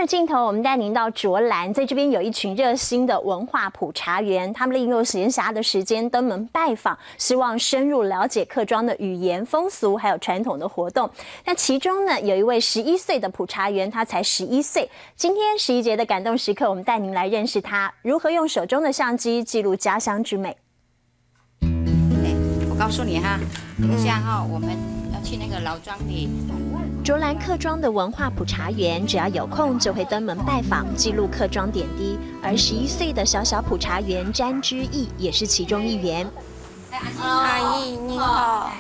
着镜头，我们带您到卓兰，在这边有一群热心的文化普查员，他们利用闲暇的时间登门拜访，希望深入了解客庄的语言、风俗，还有传统的活动。那其中呢，有一位11岁的普查员，他才11岁。今天11节的感动时刻，我们带您来认识他如何用手中的相机记录家乡之美。我告诉你哈，等一下哈，我们要去那个老庄里。卓兰客庄的文化普查员，只要有空就会登门拜访，记录客庄点滴。而11岁的小普查员詹之毅也是其中一员。阿姨你好。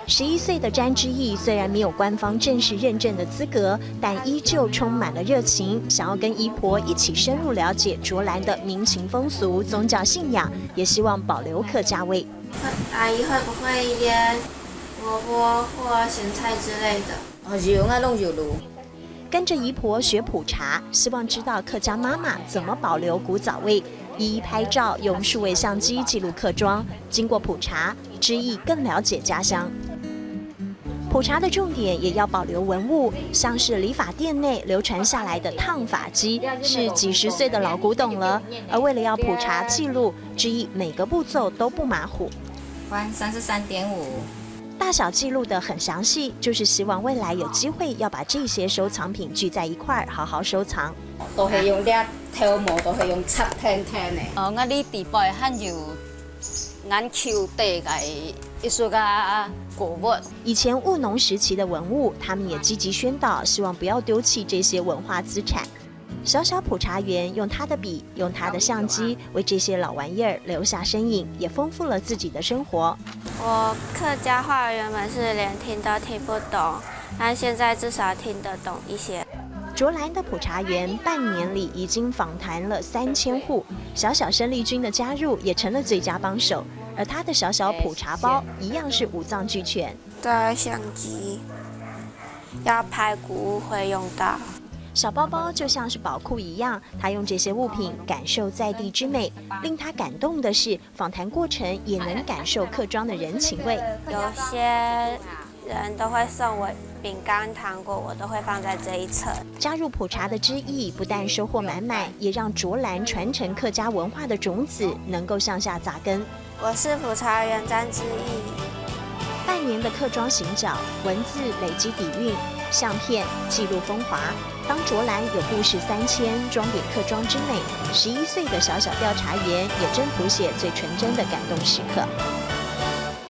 11岁的詹之毅虽然没有官方正式认证的资格，但依旧充满了热情，想要跟姨婆一起深入了解卓兰的民情风俗、宗教信仰，也希望保留客家味。阿姨会不会腌萝卜或咸菜之类的？跟着姨婆学普查，希望知道客家妈妈怎么保留古早味，一一拍照，用数位相机记录客庄。经过普查，之毅更了解家乡。普查的重点也要保留文物，像是理发店内流传下来的烫发机，是几十岁的老古董了。而为了要普查记录，之毅每个步骤都不马虎。换33.5。大小记录得很详细，就是希望未来有机会要把这些收藏品聚在一块儿，好好收藏。都係用啲條毛，都係用漆聽嘅。我啲地輩很有眼球地嘅藝術家古物。以前務農時期的文物，他們也積極宣導，希望不要丟棄這些文化資產。小普查員用他的筆，用他的相機，為這些老玩意兒留下身影，也豐富了自己的生活。我客家話原本是連聽都聽不懂，但現在至少聽得懂一些。卓蘭的普查員半年裡已經訪談了3000戶，小生力軍的加入也成了最佳幫手，而他的小普查包一樣是五臟俱全。帶相機，要拍古物會用到。小包包就像是寶庫一樣，他用這些物品感受在地之美。令他感動的是，訪談過程也能感受客莊的人情味。有些人都會送我餅乾、糖果，我都會放在這一側。加入普查的之毅，不但收穫滿滿，也讓卓蘭傳承客家文化的種子能夠向下扎根。我是普查員詹之毅。半年的客莊行腳，文字累積底蘊，相片記錄風華。當卓蘭有故事3000，裝點客莊之美，11歲的小調查員也真譜寫最純真的感動時刻。